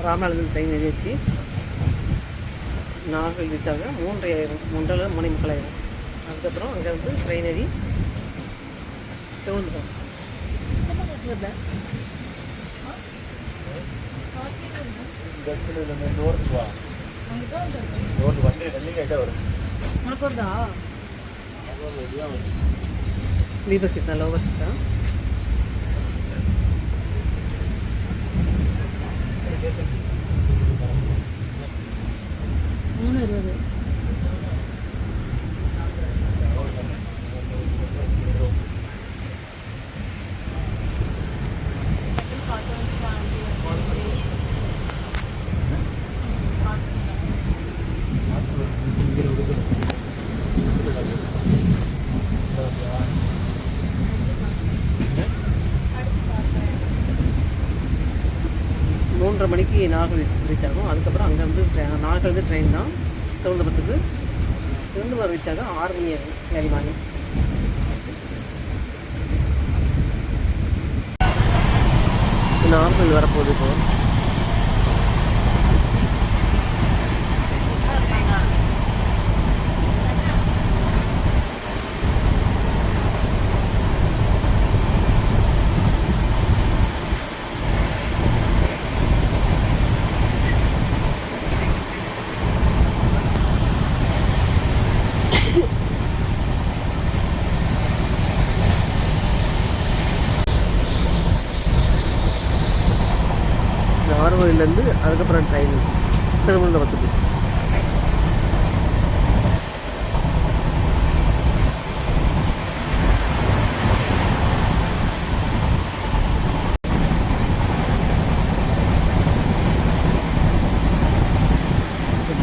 Ramanathapuram train ஏறியாச்சு. Nagal reach ஆக 3:30 ஆயிரும், 3:30 3:45 ஆயிரும். அதுக்கப்புறம் அங்கே வந்து ட்ரெயின் ஏறி திருவனந்தபுரம். ஸ்லீப்பர் சீட்டா லோவர் சீட்டா? $3.20. மூன்றரை மணிக்கு நாகல் ரீச் ஆகும். அதுக்கப்புறம் அங்கே வந்து நாகல் வந்து ட்ரெயின் தான் திருவனந்தபுரத்துக்கு. திருவனந்தபுரம் ரீச் ஆக 6 மணி ஆகும் ஏர்லி மார்னிங். நாகல் வரப்போகுது இப்போ. நாகர்கோவிலேருந்து அதுக்கப்புறம் ட்ரெயின் திருவனந்தபுரத்துக்கு.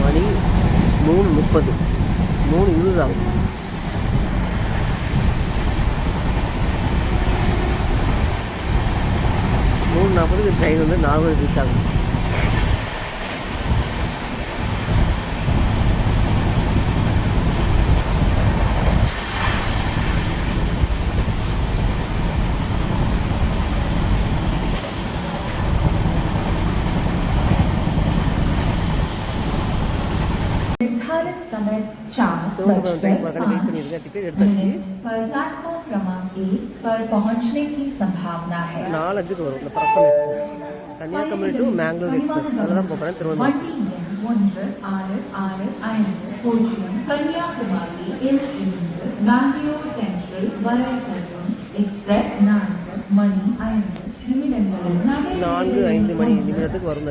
மணி 3:30, 3:20 ஆகும். ட்ரெயின் வந்து நாகூர் ரீச் ஆகும். टिकट எடுத்தாச்சு. 4:05 வரும் இந்த பரசன் express. Kanyakumari to Mangalore express. அதில் தான் போகிறேன் திருவனந்தபுரம். நான்கு 5 மணி நிமிடத்துக்கு வரும்.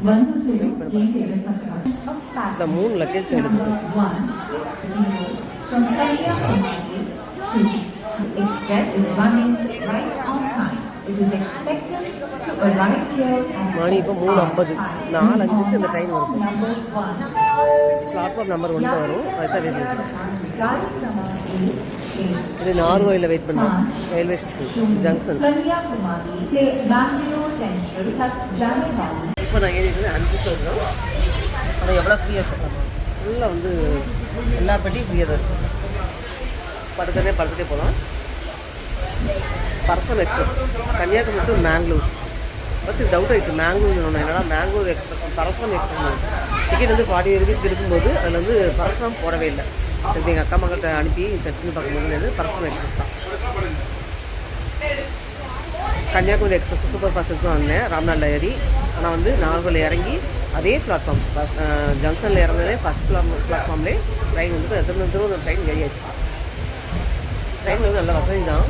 இந்த 3 லக்கேஜ் எடுத்து மணி இப்போ 3:50, 4:05 இந்த ட்ரெயின் வரும். பிளாட்ஃபார்ம் நம்பர் 1 வரும். அதுதான் வெயிட் பண்ணுறேன். இது நாகர்கோவிலில் வெயிட் பண்ணுறேன். Railway station junction. இப்போ நான் ஏறிட்டு 5 சொல்கிறோம். ஆனால் எவ்வளோ ஃப்ரீயாக இருக்கலாம். ஃபுல்லாக வந்து எல்லா பட்டியும் ஃப்ரீயாக தான் இருக்கும். படுத்துகிட்டே போகலாம். Personal express Kanyakumari to Mangalore. Bus doubt ஆகிடுச்சு. மேங்களூர் என்னடா Mangalore express Parasuram express ticket வந்து 40 rupees எடுக்கும்போது அதில் வந்து பரசுராம் போடவே இல்லை. இப்போ எங்கள் அக்கா மக்கள்கிட்ட அனுப்பி சர்ச் பண்ணி பார்க்கும்போது வந்து பரசுராம் எக்ஸ்பிரஸ் தான். கன்னியாகுமரி எக்ஸ்பிரஸ் சூப்பர் ஃபாஸ்ட் தான் வந்தேன் ராம்நாட்டில் ஏறி. ஆனால் வந்து நாகர்கோவில் இறங்கி அதே பிளாட்ஃபார்ம் ஃபஸ்ட் ஜங்ஷனில் இறங்கினே ஃபஸ்ட் பிளாட்ஃபார்ம்லேயே ட்ரெயின் வந்து திருவனந்தபுரம் ட்ரெயின் ஏறியாச்சு. ட்ரெயின் வந்து நல்ல வசதி தான்.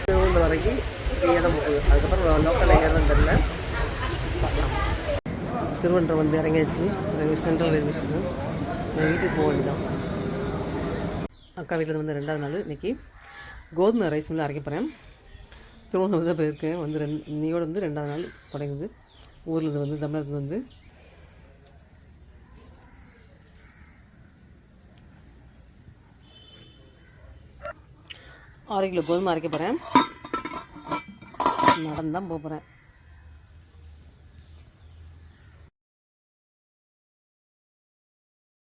திருவனந்தபுரம் வரைக்கும் ஃப்ரீயாக தான் போகுது. அதுக்கப்புறம் லோக்கலில் ஏறதுன்னு தெரியல, பார்க்கலாம். திருவனந்தபுரம் வந்து இறங்கியாச்சு. Central railway station. என் வீட்டுக்கு போக வேண்டியதான். அக்கா வீட்டில் வந்து 2வது நாள். இன்றைக்கி கோதுமை ரைஸ் மில்லில் அரைக்க போகிறேன். திருவனந்தபுரம் தான் போயிருக்கேன். வந்து இன்னையோடு வந்து 2வது நாள் தொடங்குது. ஊர்லேருந்து வந்து தமிழகத்துலேருந்து வந்து 6 கிலோ கோதுமை அரைக்க போகிறேன். நடந்து தான் போகிறேன்.